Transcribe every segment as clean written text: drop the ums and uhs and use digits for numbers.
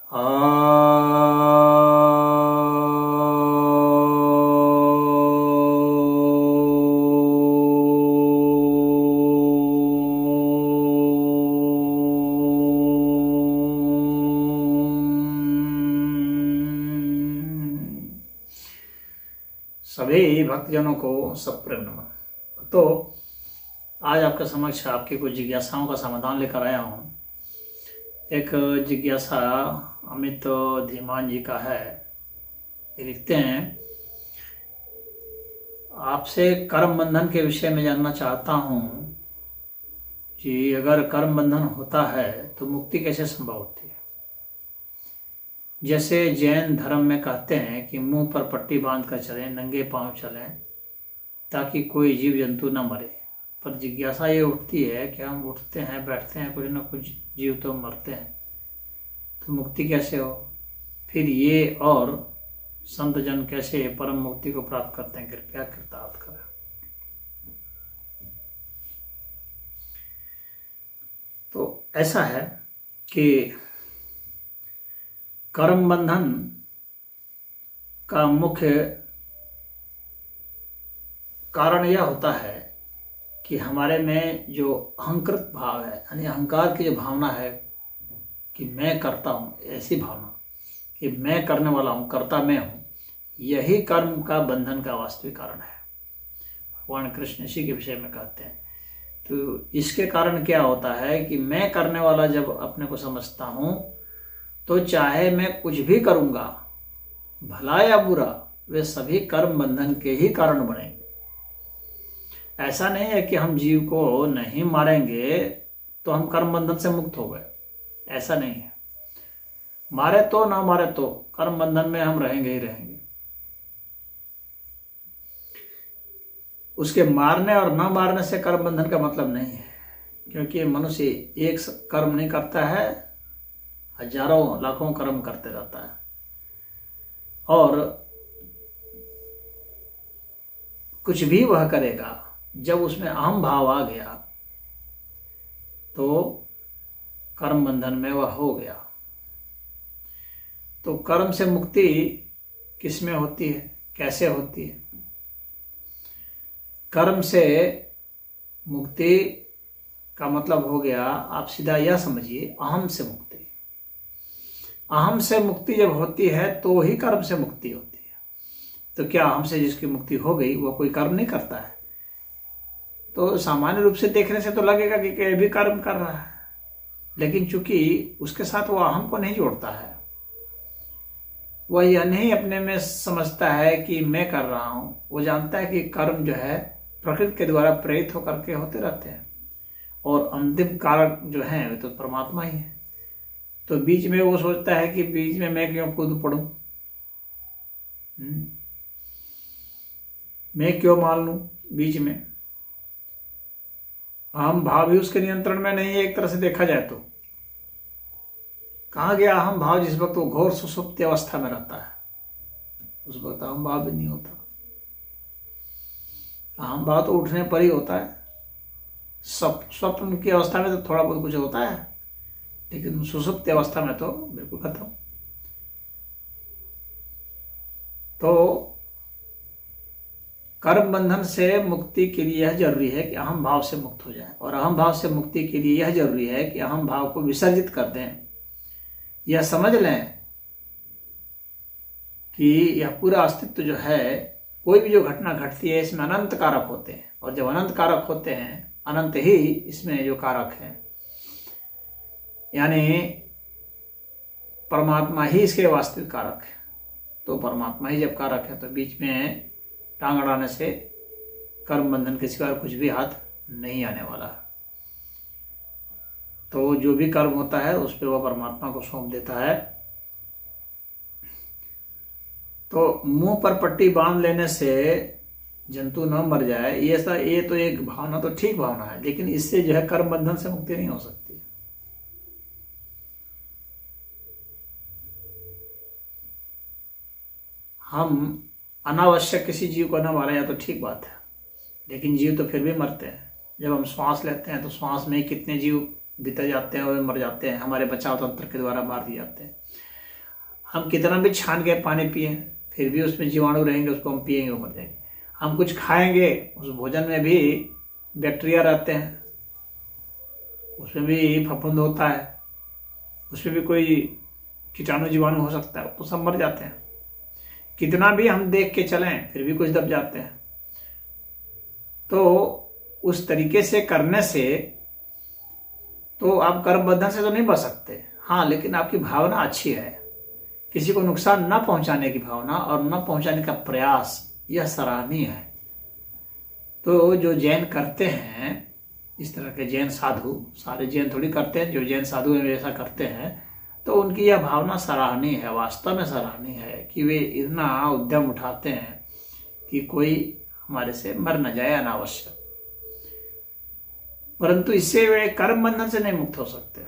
सभी भक्तजनों को सप्रेम नमन। तो आज आपके समक्ष आपकी कुछ जिज्ञासाओं का समाधान लेकर आया हूँ। एक जिज्ञासा अमित धीमान जी का है। ये लिखते हैं, आपसे कर्म बंधन के विषय में जानना चाहता हूँ कि अगर कर्म बंधन होता है तो मुक्ति कैसे संभव होती है। जैसे जैन धर्म में कहते हैं कि मुंह पर पट्टी बांध कर चलें, नंगे पांव चलें ताकि कोई जीव जंतु न मरे। पर जिज्ञासा ये उठती है कि हम उठते हैं, बैठते हैं, कुछ न कुछ जीव तो मरते हैं, तो मुक्ति कैसे हो। फिर ये और संत जन कैसे परम मुक्ति को प्राप्त करते हैं, कृपया कृतार्थ करें। तो ऐसा है कि कर्म बंधन का मुख्य कारण यह होता है कि हमारे में जो अहंकृत भाव है, यानी अहंकार की जो भावना है कि मैं करता हूँ, ऐसी भावना कि मैं करने वाला हूँ, कर्ता मैं हूँ, यही कर्म का बंधन का वास्तविक कारण है। भगवान कृष्ण इसी के विषय में कहते हैं। तो इसके कारण क्या होता है कि मैं करने वाला जब अपने को समझता हूँ तो चाहे मैं कुछ भी करूँगा, भला या बुरा, वे सभी कर्म बंधन के ही कारण बनेंगे। ऐसा नहीं है कि हम जीव को नहीं मारेंगे तो हम कर्म बंधन से मुक्त हो गए, ऐसा नहीं है। मारे तो ना मारे तो कर्म बंधन में हम रहेंगे ही रहेंगे। उसके मारने और ना मारने से कर्म बंधन का मतलब नहीं है, क्योंकि मनुष्य एक कर्म नहीं करता है, हजारों लाखों कर्म करते रहता है। और कुछ भी वह करेगा, जब उसमें अहम भाव आ गया तो कर्म बंधन में वह हो गया। तो कर्म से मुक्ति किस में होती है, कैसे होती है। कर्म से मुक्ति का मतलब हो गया, आप सीधा यह समझिए, अहम से मुक्ति। अहम से मुक्ति जब होती है तो ही कर्म से मुक्ति होती है। तो क्या अहम से जिसकी मुक्ति हो गई वो कोई कर्म नहीं करता है। तो सामान्य रूप से देखने से तो लगेगा कि कोई भी कर्म कर रहा है, लेकिन चूंकि उसके साथ वो अहम को नहीं जोड़ता है, वह यह नहीं अपने में समझता है कि मैं कर रहा हूँ। वो जानता है कि कर्म जो है प्रकृति के द्वारा प्रेरित होकर के होते रहते हैं और अंतिम कारक जो है वे तो परमात्मा ही है। तो बीच में वो सोचता है कि बीच में मैं क्यों कूद पड़ूं, मैं क्यों मान लूं बीच में। अहम भाव भी उसके नियंत्रण में नहीं है। एक तरह से देखा जाए तो कहाँ गया अहम भाव जिस वक्त वो घोर सुसुप्ति अवस्था में रहता है, उस वक्त अहम भाव भी नहीं होता। अहम भाव तो उठने पर ही होता है। स्वप्न की अवस्था में तो थोड़ा बहुत कुछ होता है, लेकिन सुसुप्ति अवस्था में तो बिल्कुल खत्म। तो कर्म बंधन से मुक्ति के लिए यह जरूरी है कि अहम भाव से मुक्त हो जाए, और अहम भाव से मुक्ति के लिए यह जरूरी है कि अहम भाव को विसर्जित कर दें। यह समझ लें कि यह पूरा अस्तित्व जो है, कोई भी जो घटना घटती है इसमें अनंत कारक होते हैं, और जब अनंत कारक होते हैं, अनंत ही इसमें जो कारक है, यानी परमात्मा ही इसके वास्तविक कारक है। तो परमात्मा ही जब कारक है तो बीच में टांग अड़ाने से कर्म बंधन के सिवा कुछ भी हाथ नहीं आने वाला है। तो जो भी कर्म होता है उस पर वह परमात्मा को सौंप देता है। तो मुंह पर पट्टी बांध लेने से जंतु न मर जाए, ये तो एक भावना तो ठीक भावना है, लेकिन इससे जो है कर्म बंधन से मुक्ति नहीं हो सकती। हम अनावश्यक किसी जीव को न मारे या तो ठीक बात है, लेकिन जीव तो फिर भी मरते हैं। जब हम श्वास लेते हैं तो श्वास में कितने जीव बीते जाते हैं और मर जाते हैं, हमारे बचाव तंत्र के द्वारा मार दिए जाते हैं। हम कितना भी छान के पानी पिए फिर भी उसमें जीवाणु रहेंगे, उसको हम पिएंगे वो मर जाएंगे। हम कुछ खाएंगे, उस भोजन में भी बैक्टीरिया रहते हैं, उसमें भी फफूंद होता है, उसमें भी कोई कीटाणु जीवाणु हो सकता है, तो सब मर जाते हैं। कितना भी हम देख के चलें फिर भी कुछ दब जाते हैं। तो उस तरीके से करने से तो आप कर्म बंधन से तो नहीं बच सकते, हाँ, लेकिन आपकी भावना अच्छी है, किसी को नुकसान न पहुंचाने की भावना और न पहुंचाने का प्रयास, यह सराहनीय है। तो जो जैन करते हैं, इस तरह के जैन साधु, सारे जैन थोड़ी करते हैं, जो जैन साधु हैं ऐसा करते हैं, तो उनकी यह भावना सराहनीय है, वास्तव में सराहनीय है कि वे इतना उद्यम उठाते हैं कि कोई हमारे से मर न जाए अनावश्यक। परंतु इससे वे कर्म बंधन से नहीं मुक्त हो सकते।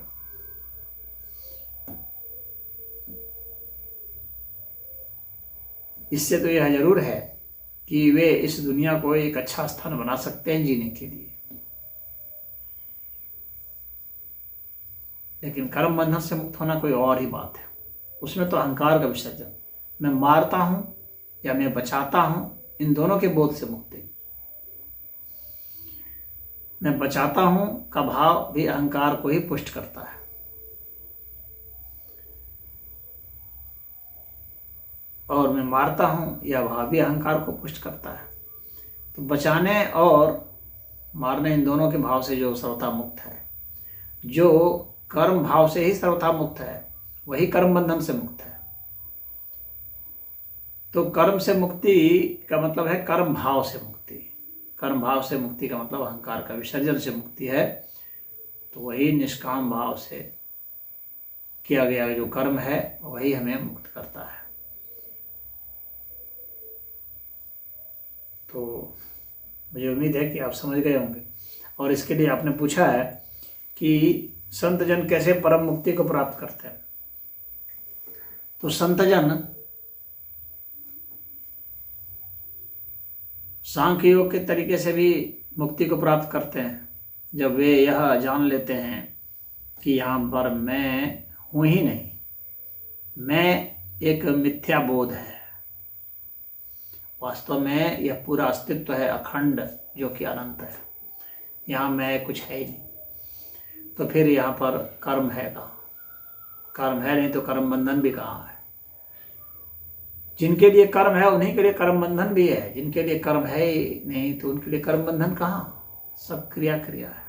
इससे तो यह जरूर है कि वे इस दुनिया को एक अच्छा स्थान बना सकते हैं जीने के लिए, लेकिन कर्म बंधन से मुक्त होना कोई और ही बात है। उसमें तो अहंकार का विसर्जन, मैं मारता हूं या मैं बचाता हूं, इन दोनों के बोध से मुक्ति। मैं बचाता हूं का भाव भी अहंकार को ही पुष्ट करता है, और मैं मारता हूं यह भाव भी अहंकार को पुष्ट करता है। तो बचाने और मारने, इन दोनों के भाव से जो सर्वथा मुक्त है, जो कर्म भाव से ही सर्वथा मुक्त है, वही कर्म बंधन से मुक्त है। तो कर्म से मुक्ति का मतलब है कर्म भाव से मुक्ति, कर्म भाव से मुक्ति का मतलब अहंकार का विसर्जन से मुक्ति है। तो वही निष्काम भाव से किया गया जो कर्म है वही हमें मुक्त करता है। तो मुझे उम्मीद है कि आप समझ गए होंगे। और इसके लिए आपने पूछा है कि संत जन कैसे परम मुक्ति को प्राप्त करते हैं। तो संत जन सांख्य योग के तरीके से भी मुक्ति को प्राप्त करते हैं, जब वे यह जान लेते हैं कि यहाँ पर मैं हूँ ही नहीं, मैं एक मिथ्या बोध है, वास्तव में यह पूरा अस्तित्व है अखंड जो कि अनंत है, यहाँ मैं कुछ है ही नहीं। तो फिर यहाँ पर कर्म है कहाँ? कर्म है नहीं तो कर्म बंधन भी कहाँ है? जिनके लिए कर्म है उन्हीं के लिए कर्म बंधन भी है, जिनके लिए कर्म है ही नहीं तो उनके लिए कर्म बंधन कहाँ? सब क्रिया क्रिया है।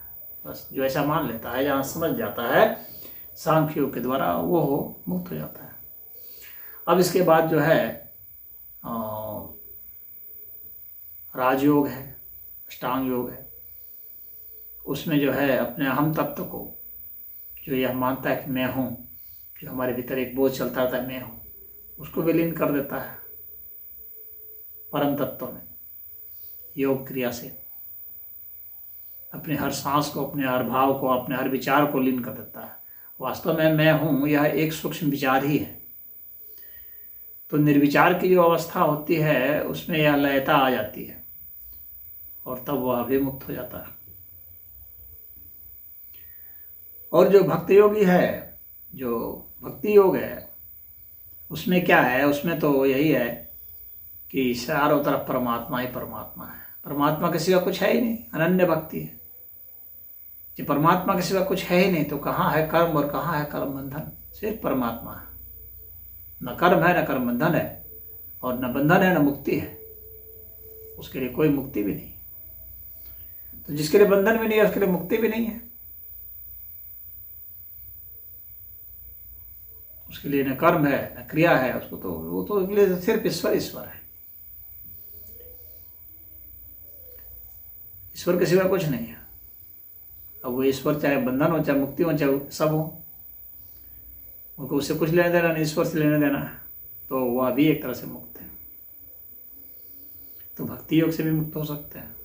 बस जो ऐसा मान लेता है, जहाँ समझ जाता है सांख्य योग के द्वारा, वो मुक्त हो जाता है। अब इसके बाद जो है राजयोग है, अष्टांग योग है, उसमें जो है अपने अहम तत्व को, जो यह मानता है कि मैं हूँ, जो हमारे भीतर एक बोझ चलता था मैं हूँ, उसको विलीन कर देता है परम तत्व में योग क्रिया से। अपने हर सांस को, अपने हर भाव को, अपने हर विचार को लीन कर देता है। वास्तव में मैं हूँ यह एक सूक्ष्म विचार ही है। तो निर्विचार की जो अवस्था होती है उसमें यह लयता आ जाती है और तब वह भी मुक्त हो जाता है। और जो भक्ति योगी है, जो भक्ति योग है, उसमें क्या है? उसमें तो यही है कि चारों तरफ परमात्मा ही परमात्मा है, परमात्मा के सिवा कुछ है ही नहीं, अनन्य भक्ति है। जब परमात्मा के सिवा कुछ है ही नहीं तो कहाँ है कर्म और कहाँ है कर्म बंधन? सिर्फ परमात्मा है। न कर्म है, न कर्म बंधन है, और न बंधन है, न मुक्ति है। उसके लिए कोई मुक्ति भी नहीं। तो जिसके लिए बंधन भी नहीं है उसके लिए मुक्ति भी नहीं है। उसके लिए न कर्म है न क्रिया है, उसको तो वो तो उसके लिए सिर्फ ईश्वर ईश्वर है। ईश्वर के सिवा कुछ नहीं है। अब वो ईश्वर चाहे बंधन हो, चाहे मुक्ति हो, चाहे सब हो, उनको उससे कुछ लेना देना नहीं, ईश्वर से लेना देना है, तो वह भी एक तरह से मुक्त है। तो भक्ति योग से भी मुक्त हो सकते हैं।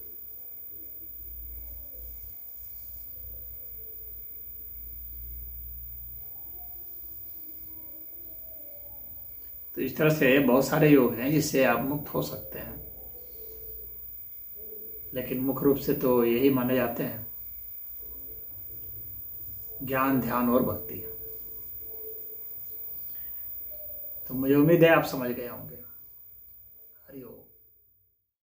तो इस तरह से बहुत सारे योग हैं जिससे आप मुक्त हो सकते हैं, लेकिन मुख्य रूप से तो यही माने जाते हैं, ज्ञान, ध्यान और भक्ति। तो मुझे उम्मीद है आप समझ गए होंगे।